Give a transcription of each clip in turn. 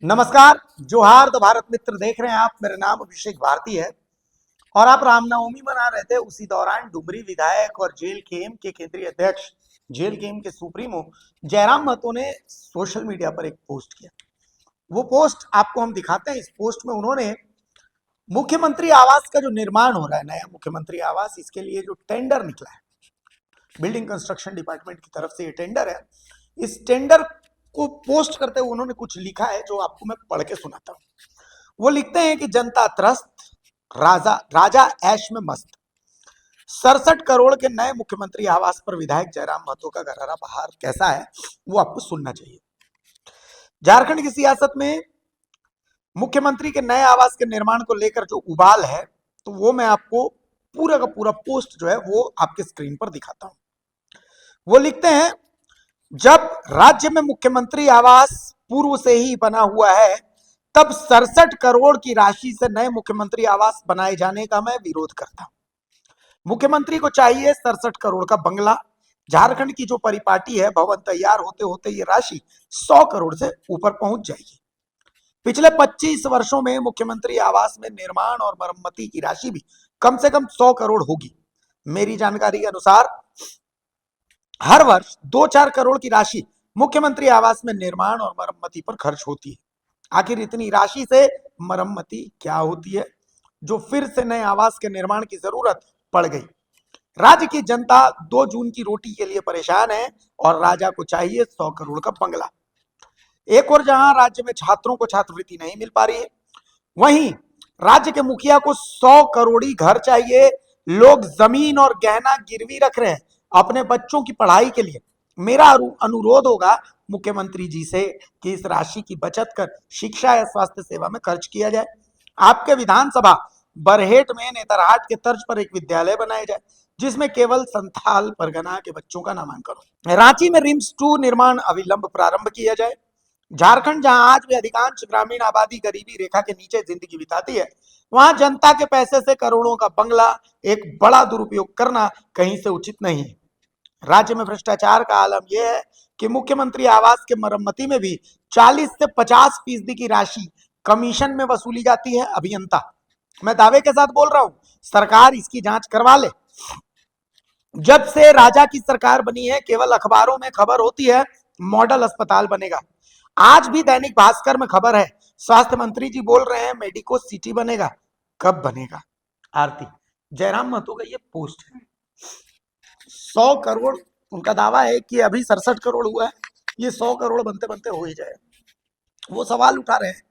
नमस्कार, जोहार द भारत मित्र देख रहे हैं आप। मेरा नाम अभिषेक भारती है और आप रामनवमी मना रहे थे। उसी दौरान डुमरी विधायक और जेल केम के केंद्रीय अध्यक्ष, जेल केम के सुप्रीमो जयराम महतो ने सोशल मीडिया पर एक पोस्ट किया। वो पोस्ट आपको हम दिखाते हैं। इस पोस्ट में उन्होंने मुख्यमंत्री आवास का जो निर्माण हो रहा है, नया मुख्यमंत्री आवास, इसके लिए जो टेंडर निकला है, बिल्डिंग कंस्ट्रक्शन डिपार्टमेंट की तरफ से ये टेंडर है, इस टेंडर को पोस्ट करते हुए उन्होंने कुछ लिखा है जो आपको मैं पढ़ के सुनाता हूं। वो लिखते हैं कि जनता त्रस्त, राजा राजा ऐश में मस्त। 67 करोड़ के नए मुख्यमंत्री आवास पर विधायक जयराम महतो का गहरा बहार कैसा है, वो आपको सुनना चाहिए। झारखंड की सियासत में मुख्यमंत्री के नए आवास के निर्माण को लेकर जो उबाल है, तो वो मैं आपको पूरा का पूरा पोस्ट जो है वो आपके स्क्रीन पर दिखाता हूं। वो लिखते हैं, जब राज्य में मुख्यमंत्री आवास पूर्व से ही बना हुआ है, तब 67 करोड़ की राशि से नए मुख्यमंत्री आवास बनाए जाने का मैं विरोध करता हूं। मुख्यमंत्री को चाहिए 67 करोड़ का बंगला। झारखंड की जो परिपाटी है, भवन तैयार होते होते ये राशि 100 करोड़ से ऊपर पहुंच जाएगी। पिछले 25 वर्षों में मुख्यमंत्री आवास में निर्माण और मरम्मती की राशि भी कम से कम 100 करोड़ होगी। मेरी जानकारी के अनुसार हर वर्ष 2-4 करोड़ की राशि मुख्यमंत्री आवास में निर्माण और मरम्मती पर खर्च होती है। आखिर इतनी राशि से मरम्मती क्या होती है जो फिर से नए आवास के निर्माण की जरूरत पड़ गई? राज्य की जनता 2 जून की रोटी के लिए परेशान है और राजा को चाहिए 100 करोड़ का बंगला। एक और जहां राज्य में छात्रों को छात्रवृत्ति नहीं मिल पा रही है, वहीं राज्य के मुखिया को 100 करोड़ी घर चाहिए। लोग जमीन और गहना गिरवी रख रहे हैं अपने बच्चों की पढ़ाई के लिए। मेरा अनुरोध होगा मुख्यमंत्री जी से कि इस राशि की बचत कर शिक्षा या स्वास्थ्य सेवा में खर्च किया जाए। आपके विधानसभा बरहेट में नेतरहाट के तर्ज पर एक विद्यालय बनाया जाए जिसमें केवल संथाल परगना के बच्चों का नामांकन हो। रांची में रिम्स 2 निर्माण अविलंब प्रारंभ किया जाए। झारखंड जहां आज भी अधिकांश ग्रामीण आबादी गरीबी रेखा के नीचे जिंदगी बिताती है, वहां जनता के पैसे से करोड़ों का बंगला एक बड़ा दुरुपयोग करना कहीं से उचित नहीं है। राज्य में भ्रष्टाचार का आलम यह है कि मुख्यमंत्री आवास के मरम्मती में भी 40 से 50% की राशि कमीशन में वसूली जाती है। अभियंता, मैं दावे के साथ बोल रहा हूं, सरकार इसकी जांच करवा ले। जब से राजा की सरकार बनी है, केवल अखबारों में खबर होती है मॉडल अस्पताल बनेगा। आज भी दैनिक भास्कर में खबर है, स्वास्थ्य मंत्री जी बोल रहे हैं मेडिको सिटी बनेगा। कब बनेगा? आरती, जयराम महतो का ये पोस्ट है। 100 करोड़ उनका दावा है कि अभी 67 करोड़ हुआ है, ये 100 करोड़ बनते बनते हो ही जाए। वो सवाल उठा रहे हैं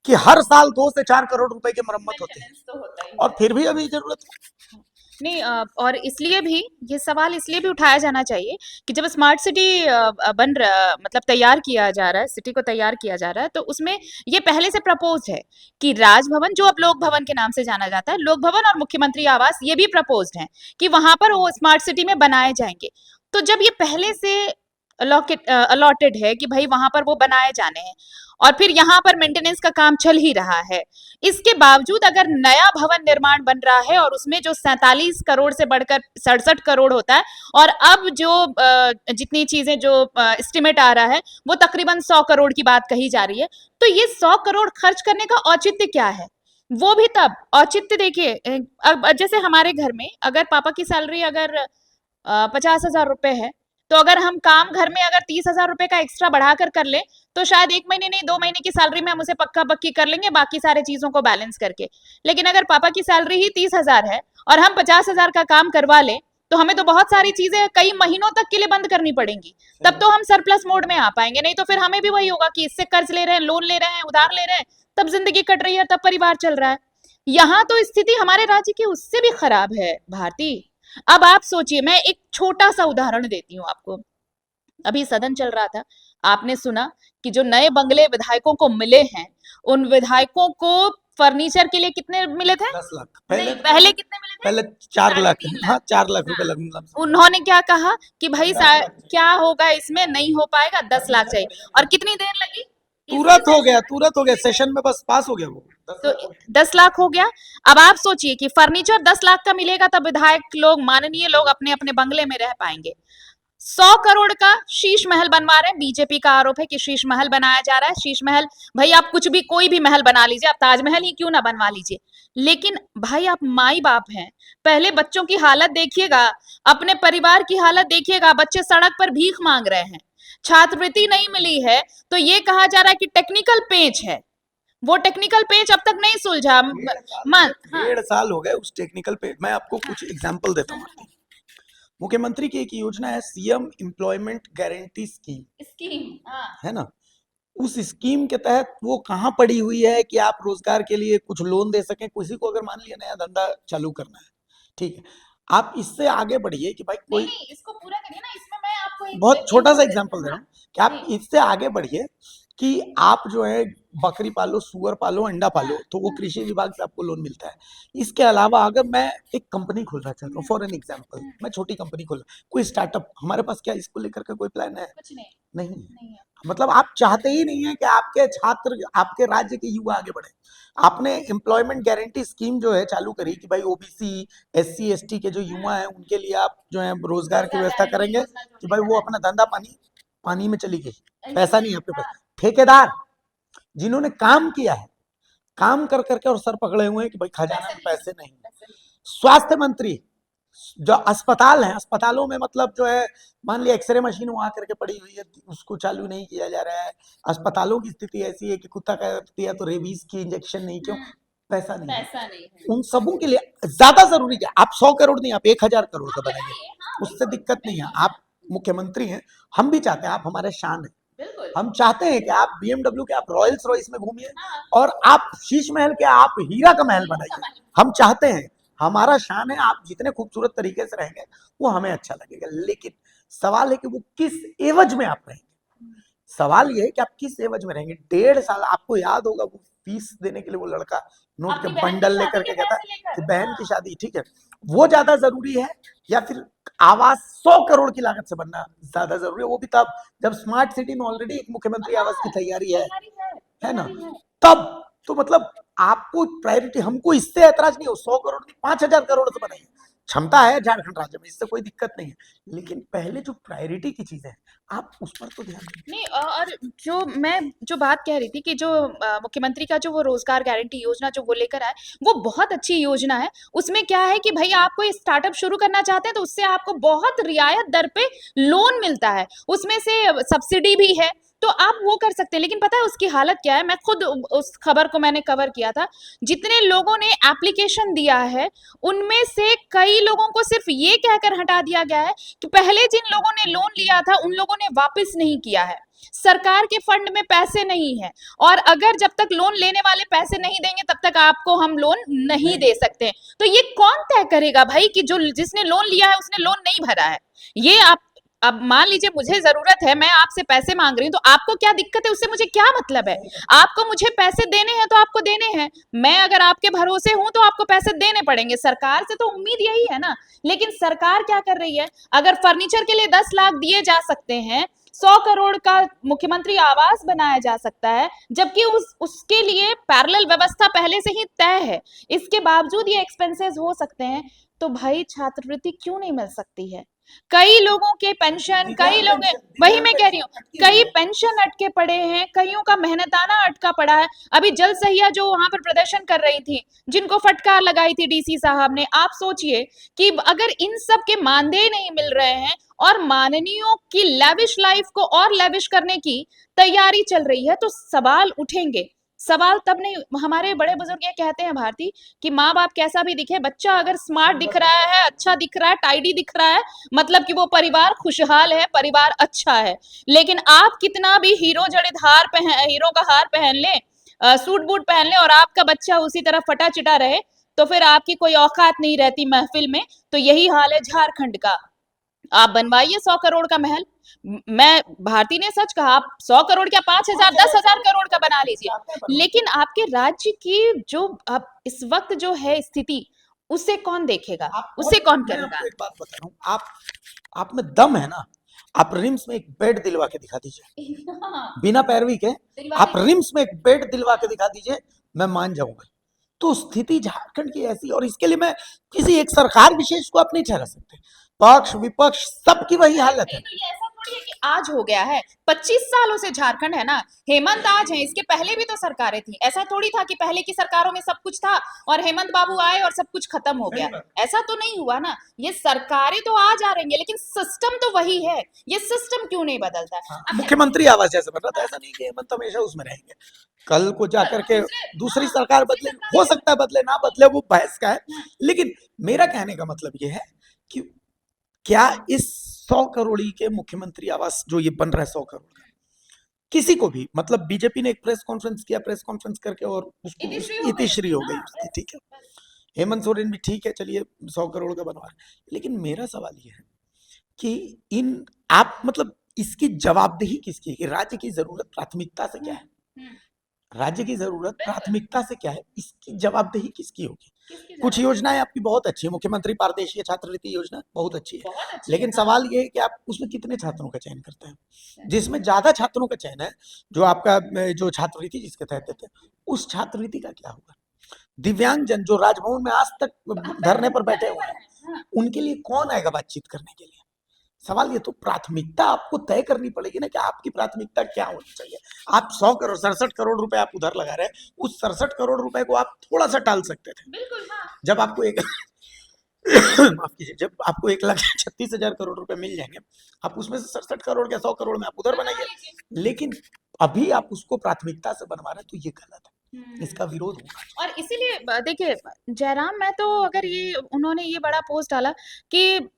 कि हर साल 2 से 4 करोड़ रुपए की मरम्मत होते हैं तो और फिर भी अभी जरूरत है। नहीं और इसलिए भी ये सवाल इसलिए भी उठाया जाना चाहिए कि जब स्मार्ट सिटी बन रहा, मतलब तैयार किया जा रहा है, सिटी को तैयार किया जा रहा है, तो उसमें ये पहले से प्रपोज है कि राजभवन, जो अब लोक भवन के नाम से जाना जाता है, लोक भवन और मुख्यमंत्री आवास, ये भी प्रपोज्ड है कि वहां पर वो स्मार्ट सिटी में बनाए जाएंगे। तो जब ये पहले से अलॉटेड है कि भाई वहां पर वो बनाए जाने हैं और फिर यहाँ पर मेंटेनेंस का काम चल ही रहा है, इसके बावजूद अगर नया भवन निर्माण बन रहा है और उसमें जो 47 करोड़ से बढ़कर 67 करोड़ होता है और अब जो जितनी चीजें जो एस्टिमेट आ रहा है वो तकरीबन 100 करोड़ की बात कही जा रही है, तो ये 100 करोड़ खर्च करने का औचित्य क्या है? वो भी तब औचित्य देखिए, अब जैसे हमारे घर में अगर पापा की सैलरी अगर 50,000 रुपए है, तो अगर हम काम घर में अगर 30,000 रुपए का एक्स्ट्रा बढ़ाकर कर ले, तो शायद 1 महीने नहीं 2 महीने की सैलरी में हम उसे पक्का पक्की कर लेंगे बाकी सारे चीजों को बैलेंस करके। लेकिन अगर पापा की सैलरी ही 30,000 है और हम 50,000 का काम करवा लें, तो हमें तो बहुत सारी चीजें कई महीनों तक के लिए बंद करनी पड़ेंगी। तब तो हम सरप्लस मोड में आ पाएंगे, नहीं तो फिर हमें भी वही होगा कि इससे कर्ज ले रहे हैं, लोन ले रहे हैं, उधार ले रहे हैं, तब जिंदगी कट रही है, तब परिवार चल रहा है। यहाँ तो स्थिति हमारे राज्य की उससे भी खराब है भारती। अब आप सोचिए, मैं एक छोटा सा उदाहरण देती हूँ आपको। अभी सदन चल रहा था, आपने सुना कि जो नए बंगले विधायकों को मिले हैं, उन विधायकों को फर्नीचर के लिए कितने मिले थे? 10 लाख नहीं, पहले कितने मिले थे? पहले 4 लाख, 3.5 हाँ लाख। 4 लाख रुपए हाँ, लगने। उन्होंने क्या कहा कि भाई क्या होगा इसमें, नहीं हो पाएगा, 10 लाख चाहिए। और कितनी देर लगी? तुरंत हो गया सेशन में, बस पास हो गया वो। तो 10 लाख हो गया। अब आप सोचिए कि फर्नीचर 10 लाख का मिलेगा, तब विधायक लोग, माननीय लोग अपने अपने बंगले में रह पाएंगे। 100 करोड़ का शीश महल बनवा रहे हैं। बीजेपी का आरोप है कि शीश महल बनाया जा रहा है। शीश महल, भाई आप कुछ भी कोई भी महल बना लीजिए, आप ताजमहल ही क्यों ना बनवा लीजिए, लेकिन भाई आप माई बाप हैं, पहले बच्चों की हालत देखिएगा, अपने परिवार की हालत देखिएगा। बच्चे सड़क पर भीख मांग रहे हैं, छात्रवृत्ति नहीं मिली है, तो ये कहा जा रहा है कि टेक्निकल पेच है। वो टेक्निकल पेच अब तक नहीं सुलझा। हाँ, 1.5 साल हो गए उस टेक्निकल पे। मैं आपको कुछ एग्जांपल देता हूँ। मुख्यमंत्री की एक योजना है CM employment guarantee scheme, scheme, है ना। उस स्कीम के तहत वो कहाँ पड़ी हुई है कि आप रोजगार के लिए कुछ लोन दे सकें किसी को, अगर मान लिया नया धंधा चालू करना है, ठीक है, आप इससे आगे बढ़िए कि भाई कोई, नहीं, इसको पूरा करिए ना, इसमें मैं आपको बहुत छोटा सा एग्जांपल दे रहा हूँ कि आप इससे आगे बढ़िए कि आप जो है बकरी पालो, सुअर पालो, अंडा पालो, तो वो कृषि विभाग से आपको लोन मिलता है। इसके अलावा अगर मैं एक कंपनी खोलना चाहता हूँ, फॉर एन एग्जांपल, मैं छोटी कंपनी खोलना, कोई स्टार्टअप, हमारे पास क्या इसको लेकर के कोई प्लान है? कुछ नहीं, नहीं। नहीं है। मतलब आप चाहते ही नहीं है कि आपके छात्र, आपके राज्य के युवा आगे बढ़े। आपने एम्प्लॉयमेंट गारंटी स्कीम जो है चालू करी कि भाई ओबीसी, एससी, एसटी के जो युवा हैं उनके लिए आप जो है रोजगार की व्यवस्था करेंगे कि भाई वो अपना धंधा पानी में चली गई, पैसा नहीं है आपके पास। ठेकेदार जिन्होंने काम किया है, काम कर करके और सर पकड़े हुए हैं कि भाई खजाना में पैसे नहीं। स्वास्थ्य मंत्री, जो अस्पताल है, अस्पतालों में मतलब जो है मान लिया एक्सरे मशीन वहां करके पड़ी हुई है, उसको चालू नहीं किया जा रहा है। अस्पतालों की स्थिति ऐसी है कि कुत्ता काटती है तो रेबीज की इंजेक्शन नहीं, क्यों? पैसा नहीं है। पैसा नहीं है। उन सबों के लिए ज्यादा जरूरी है, आप 100 करोड़ नहीं, आप 1000 करोड़ का बनाइए, उससे दिक्कत नहीं है। आप मुख्यमंत्री हैं, हम भी चाहते हैं, आप हमारे शान है, बिल्कुल। हम चाहते हैं कि आप बीएमडब्ल्यू के, आप रॉयल्स रॉयस में घूमिए और आप शीश महल के आप हीरा का महल बनाइए। हम चाहते हैं, हमारा शान है, आप जितने खूबसूरत तरीके से रहेंगे वो हमें अच्छा लगेगा। लेकिन सवाल है कि वो किस एवज में आप रहेंगे। सवाल ये है कि आप किस एवज में रहेंगे। 1.5 साल, आपको याद होगा वो फीस देने के लिए वो लड़का नोट के बंडल लेकर के कहता है कि बहन की शादी, ठीक है, वो ज्यादा जरूरी है या फिर आवास 100 करोड़ की लागत से बनना ज्यादा जरूरी है? वो भी तब जब स्मार्ट सिटी में ऑलरेडी एक मुख्यमंत्री आवास की तैयारी है ना, तब तो मतलब आपको प्रायोरिटी, हमको इससे ऐतराज नहीं हो, 100 करोड़ नहीं, 5000 करोड़ से बनाइए, क्षमता है झारखंड राज्य में, इससे कोई दिक्कत नहीं है। लेकिन पहले जो प्रायोरिटी की चीजें हैं आप उस पर तो ध्यान दें। नहीं, और जो मैं जो बात कह रही थी कि जो मुख्यमंत्री का जो वो रोजगार गारंटी योजना जो वो लेकर आए, वो बहुत अच्छी योजना है। उसमें क्या है कि भाई आप कोई स्टार्टअप शुरू करना चाहते हैं तो उससे आपको बहुत रियायत दर पे लोन मिलता है, उसमें से सब्सिडी भी है, तो आप वो कर सकते हैं। लेकिन पता है उसकी हालत क्या है, मैं खुद उस खबर को मैंने कवर किया था। जितने लोगों ने एप्लीकेशन दिया है उनमें से कई लोगों को सिर्फ ये कहकर हटा दिया गया है कि पहले जिन लोगों ने लोन लिया था उन लोगों ने वापस नहीं किया है, सरकार के फंड में पैसे नहीं है, और अगर जब तक लोन लेने वाले पैसे नहीं देंगे तब तक आपको हम लोन नहीं दे सकते। तो ये कौन तय करेगा भाई कि जो जिसने लोन लिया है उसने लोन नहीं भरा है? ये आप, अब मान लीजिए मुझे जरूरत है, मैं आपसे पैसे मांग रही हूँ, तो आपको क्या दिक्कत है, उससे मुझे क्या मतलब है? आपको मुझे पैसे देने हैं तो आपको देने हैं, मैं अगर आपके भरोसे हूं तो आपको पैसे देने पड़ेंगे। सरकार से तो उम्मीद यही है ना। लेकिन सरकार क्या कर रही है, अगर फर्नीचर के लिए 10 लाख दिए जा सकते हैं, 100 करोड़ का मुख्यमंत्री आवास बनाया जा सकता है, जबकि उसके लिए पैरेलल व्यवस्था पहले से ही तय है, इसके बावजूद ये एक्सपेंसेस हो सकते हैं, तो भाई छात्रवृत्ति क्यों नहीं मिल सकती है? कई लोगों के पेंशन, कई लोग, वही मैं कह रही हूँ, कई पेंशन अटके पड़े हैं, कईयों का मेहनताना अटका पड़ा है। अभी जल सहिया जो वहां पर प्रदर्शन कर रही थी, जिनको फटकार लगाई थी डीसी साहब ने, आप सोचिए कि अगर इन सब के मानदेय नहीं मिल रहे हैं और माननीयों की लेविश लाइफ को और लेविश करने की तैयारी चल रही है, तो सवाल उठेंगे। सवाल तब नहीं, हमारे बड़े बुजुर्ग ये कहते हैं भारती कि माँ बाप कैसा भी दिखे, बच्चा अगर स्मार्ट दिख रहा है, अच्छा दिख रहा है, टाइडी दिख रहा है, मतलब कि वो परिवार खुशहाल है, परिवार अच्छा है। लेकिन आप कितना भी हीरो जड़ित हार पहन, हीरो का हार पहन ले, सूट बूट पहन ले, और आपका बच्चा उसी तरह फटा चिटा रहे, तो फिर आपकी कोई औकात नहीं रहती महफिल में। तो यही हाल है झारखंड का। आप बनवाइए 100 करोड़ का महल। मैं, भारती ने सच कहा, आप 100 करोड़ क्या, 5000, 10,000 करोड़ का बना लीजिए, लेकिन आपके राज्य की जो अब इस वक्त जो है स्थिति, उसे कौन देखेगा, उसे कौन मैं करेगा? आपको एक बात बता रहा हूँ, आप में दम है ना, आप रिम्स में एक बेड दिलवा के दिखा दीजिए, बिना पैरवी के आप रिम्स में एक बेड दिलवा के दिखा दीजिए, मैं मान जाऊंगा। तो स्थिति झारखंड की ऐसी, और इसके लिए मैं किसी एक सरकार विशेष को आप नहीं ठहरा सकते। पक्ष विपक्ष सबकी वही हालत है। तो ये ऐसा थोड़ी है कि आज हो गया है, 25 सालों से झारखंड है ना। हेमंत आज है, इसके पहले भी तो सरकारें थी। ऐसा थोड़ी था कि पहले की सरकारों में सब कुछ था और हेमंत बाबू आए और सब कुछ खत्म हो गया। ऐसा तो नहीं हुआ ना। ये सरकारें तो आ जा रही है, लेकिन सिस्टम तो वही है। ये सिस्टम क्यों नहीं बदलता है? हाँ, मुख्यमंत्री आवास जैसे बन रहा था, ऐसा नहीं कि हेमंत हमेशा उसमें रहेंगे। कल को जाकर के दूसरी सरकार बदले, हो सकता है बदले ना बदले, वो बहस का है। लेकिन मेरा कहने का मतलब ये है कि क्या इस 100 करोड़ी के मुख्यमंत्री आवास जो ये बन रहा है 100 करोड़ का, किसी को भी, मतलब बीजेपी ने एक प्रेस कॉन्फ्रेंस किया, प्रेस कॉन्फ्रेंस करके और उसको इतिश्री हो गई उसकी, ठीक है। हेमंत सोरेन भी ठीक है, चलिए 100 करोड़ का बनवा रहे। लेकिन मेरा सवाल ये है कि इन आप मतलब इसकी जवाबदेही किसकी है कि राज्य की जरूरत प्राथमिकता से क्या है, राज्य की जरूरत प्राथमिकता से क्या है, इसकी जवाबदेही किसकी होगी? कुछ योजनाएं आपकी बहुत अच्छी है, मुख्यमंत्री पारदेशीय छात्रवृत्ति योजना बहुत अच्छी है, लेकिन सवाल ये है कि आप उसमें कितने छात्रों का चयन करते हैं। जिसमें ज्यादा छात्रों का चयन है, जो आपका जो छात्रवृत्ति जिसके तहत देते हैं, उस छात्रवृत्ति का क्या होगा? दिव्यांगजन जो राजभवन में आज तक धरने पर बैठे हुए हैं, उनके लिए कौन आएगा बातचीत करने के लिए? सवाल ये तो प्राथमिकता आपको तय करनी पड़ेगी ना कि आपकी प्राथमिकता क्या होनी चाहिए। आप 100 करोड़ 67 करोड़ रुपए आप उधर लगा रहे हैं, उस 67 करोड़ रुपए को आप थोड़ा सा टाल सकते थे। बिल्कुल, हाँ। जब आपको एक माफ कीजिए, जब आपको 1,36,000 करोड़ रुपए मिल जाएंगे, आप उसमें से 67 करोड़ या 100 करोड़ में आप उधर बनाइए। लेकिन अभी आप उसको प्राथमिकता से बनवा रहे हैं, तो ये गलत है, इसका विरोध होगा। और इसीलिए देखिए जयराम, मैं तो अगर ये उन्होंने ये बड़ा पोस्ट डाला कि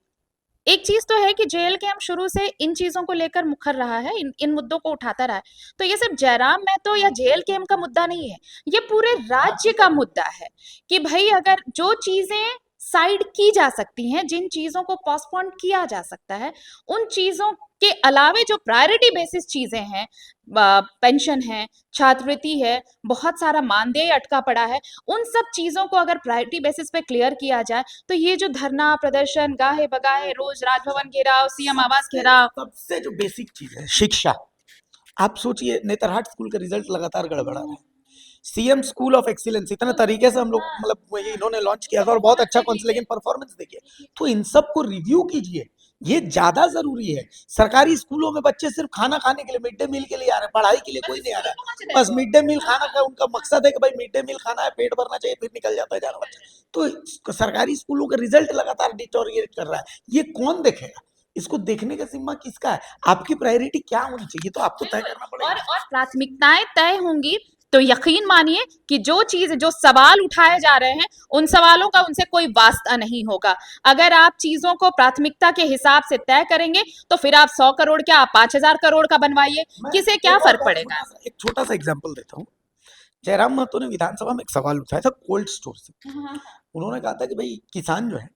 एक चीज तो है कि जेएल के हम शुरू से इन चीजों को लेकर मुखर रहा है, इन मुद्दों को उठाता रहा है। तो ये सिर्फ जयराम महतो या जेएल के एम का मुद्दा नहीं है, ये पूरे राज्य का मुद्दा है कि भाई अगर जो चीजें साइड की जा सकती हैं, जिन चीजों को पोस्टपोन किया जा सकता है, उन चीजों के अलावे जो प्रायोरिटी बेसिस चीजें हैं, पेंशन है, छात्रवृत्ति है, बहुत सारा मानदेय अटका पड़ा है, उन सब चीजों को अगर प्रायोरिटी बेसिस पे क्लियर किया जाए, तो ये जो धरना प्रदर्शन गाहे बगाहे रोज राजभवन घेराव, सीएम आवास घेराव, सबसे जो बेसिक चीज है शिक्षा। आप सोचिए, नेतरहाट स्कूल का रिजल्ट लगातार गड़बड़ा रहा है। सीएम स्कूल ऑफ एक्सीलेंस इतने तरीके से हम लोग मतलब ये इन्होंने लॉन्च किया था और बहुत अच्छा कौन, लेकिन परफॉर्मेंस देखिए। तो इन सब को रिव्यू कीजिए, ये ज्यादा जरूरी है। सरकारी स्कूलों में बच्चे सिर्फ खाना खाने के लिए, मिड डे मील के लिए आ रहे हैं, पढ़ाई के लिए कोई नहीं आ रहा है। बस मिड डे मील खाना का उनका मकसद है कि भाई मिड डे मील खाना है, पेट भरना चाहिए, फिर निकल जाता है जाना बच्चा। तो सरकारी स्कूलों का रिजल्ट लगातार डिटोरिएट कर रहा है, ये कौन देखेगा? इसको देखने का जिम्मा किसका है? आपकी प्रायोरिटी क्या होनी चाहिए, तो आपको तय करना पड़ेगा। और प्राथमिकताएं तय होंगी तो यकीन मानिए कि जो सवाल उठाए जा रहे हैं, उन सवालों का उनसे कोई वास्ता नहीं होगा। अगर आप चीजों को प्राथमिकता के हिसाब से तय करेंगे, तो फिर आप 100 करोड़ क्या, आप 5,000 करोड़ का बनवाइए, किसे क्या फर्क पड़ेगा? एक छोटा सा एग्जाम्पल देता हूँ। जयराम महतो ने विधानसभा में एक सवाल उठाया था कोल्ड स्टोर से। उन्होंने कहा था कि भाई किसान जो है,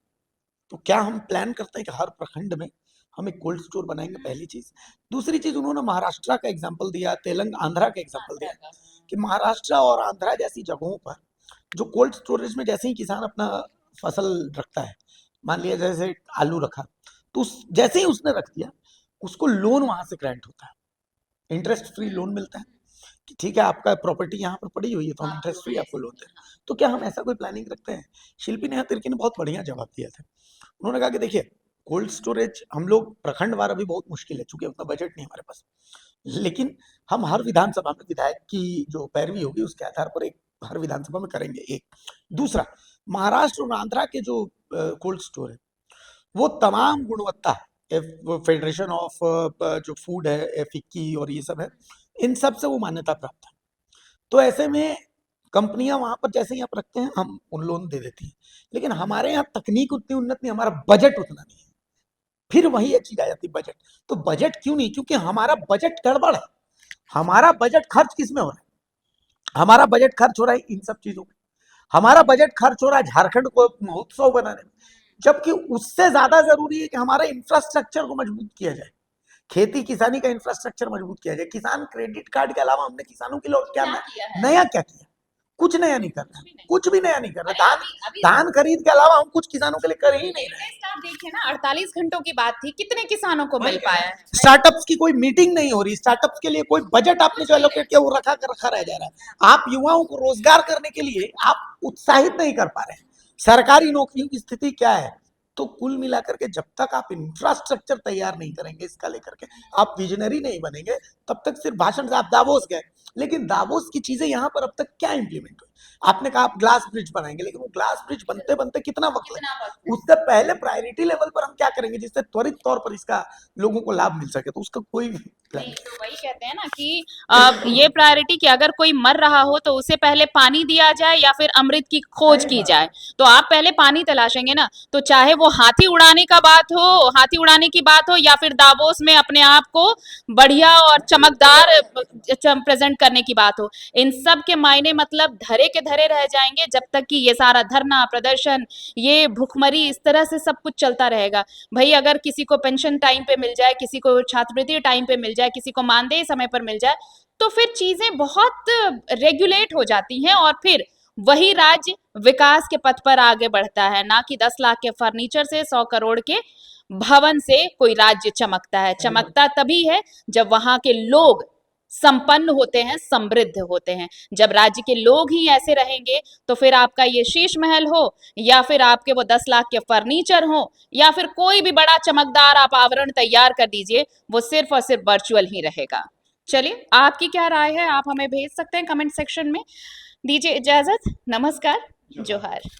तो क्या हम प्लान करते हैं कि हर प्रखंड में हम एक कोल्ड स्टोर बनाएंगे? पहली चीज। दूसरी चीज, उन्होंने महाराष्ट्र का एग्जाम्पल दिया, आंध्रा का एग्जाम्पल दिया कि महाराष्ट्र और आंध्रा जैसी जगहों पर जो कोल्ड स्टोरेज में जैसे ही किसान अपना फसल रखता है, मान लिया जैसे आलू रखा, तो जैसे ही उसने रख दिया, उसको लोन वहां से ग्रांट होता है, इंटरेस्ट फ्री लोन मिलता है कि ठीक है आपका प्रॉपर्टी यहाँ पर पड़ी हुई है तो हम इंटरेस्ट फ्री आपको लोन दें। तो क्या हम ऐसा कोई प्लानिंग रखते हैं? शिल्पी नेहा तिर्की ने बहुत बढ़िया जवाब दिया था। उन्होंने कहा कि देखिए कोल्ड स्टोरेज हम लोग प्रखंडवार अभी बहुत मुश्किल है, चूंकि उतना बजट नहीं हमारे पास, लेकिन हम हर विधानसभा में विधायक की जो पैरवी होगी उसके आधार पर एक हर विधानसभा में करेंगे। एक दूसरा, महाराष्ट्र और आंध्रा के जो कोल्ड स्टोर है वो तमाम गुणवत्ता, फेडरेशन ऑफ जो फूड है, फिक्की और ये सब है, इन सब से वो मान्यता प्राप्त है। तो ऐसे में कंपनियां वहां पर जैसे ही आप रखते हैं हम उन लोन दे देती हैं, लेकिन हमारे यहाँ तकनीक उतनी उन्नत नहीं, हमारा बजट उतना नहीं है। फिर वही चीज आ जाती है बजट। तो बजट क्यों नहीं? क्योंकि हमारा बजट गड़बड़ है। हमारा बजट खर्च किस में हो रहा है? हमारा बजट खर्च हो रहा है इन सब चीजों में। हमारा बजट खर्च हो रहा है झारखंड को महोत्सव बनाने में, जबकि उससे ज्यादा जरूरी है कि हमारा इंफ्रास्ट्रक्चर को मजबूत किया जाए, खेती किसानी का इंफ्रास्ट्रक्चर मजबूत किया जाए। किसान क्रेडिट कार्ड के अलावा हमने किसानों के लिए क्या नया क्या किया? कुछ नया नहीं कर रहा, कुछ भी नया नहीं कर रहा। धान खरीद के अलावा हम कुछ किसानों के लिए कर ही नहीं रहे। आप देखिए ना, 48 घंटों की बात थी, कितने किसानों को मिल पाया है? स्टार्टअप्स की कोई मीटिंग नहीं हो रही, स्टार्टअप्स के लिए कोई बजट आपने जो एलोकेट किया वो रखा रह जा रहा है। आप युवाओं को रोजगार करने के लिए आप उत्साहित नहीं कर पा रहे हैं। सरकारी नौकरियों की स्थिति क्या है? तो कुल मिलाकर के जब तक आप इंफ्रास्ट्रक्चर तैयार नहीं करेंगे इसका लेकर के, आप विजनरी नहीं बनेंगे, तब तक सिर्फ भाषण से। आप दावोस गए, लेकिन दावोस की चीजें यहाँ पर अब तक क्या इंप्लीमेंट हुई? आपने कहा आप ग्लास ब्रिज बनाएंगे, लेकिन वो ग्लास ब्रिज बनते बनते कितना वक्त लगा? उससे पहले प्रायोरिटी लेवल पर हम क्या करेंगे जिससे त्वरित तौर पर इसका लोगों को लाभ मिल सके? तो उसका कोई प्लान नहीं, तो वही कहते हैं ना कि ये प्रायोरिटी कि अगर कोई मर रहा हो तो उसे पहले पानी दिया जाए या फिर अमृत की खोज की जाए। तो आप पहले पानी तलाशेंगे ना, तो चाहे वो हाथी उड़ाने का बात हो, हाथी उड़ाने की बात हो, या फिर दावोस में अपने आप को बढ़िया और चमकदार प्रेजेंट करने की बात हो, इन सब के मायने मतलब धरे के धरे रह जाएंगे जब तक कि ये सारा धरना प्रदर्शन, ये भुखमरी, इस तरह से सब कुछ चलता रहेगा। भाई अगर किसी को पेंशन टाइम पे मिल जाए, किसी को छात्रवृत्ति टाइम पे मिल जाए, किसी को मानदेय समय पर मिल जाए, तो फिर चीजें बहुत रेगुलेट हो जाती हैं और फिर वही राज्य विकास के पथ पर आगे बढ़ता है, ना कि 10 लाख के फर्नीचर से 100 करोड़ के भवन से कोई राज्य चमकता है। चमकता तभी है जब वहां के लोग संपन्न होते हैं, समृद्ध होते हैं। जब राज्य के लोग ही ऐसे रहेंगे तो फिर आपका ये शीश महल हो या फिर आपके वो 10 लाख के फर्नीचर हो या फिर कोई भी बड़ा चमकदार आप आवरण तैयार कर दीजिए, वो सिर्फ और सिर्फ वर्चुअल ही रहेगा। चलिए, आपकी क्या राय है? आप हमें भेज सकते हैं कमेंट सेक्शन में। दीजिए इजाजत, नमस्कार, जोहार।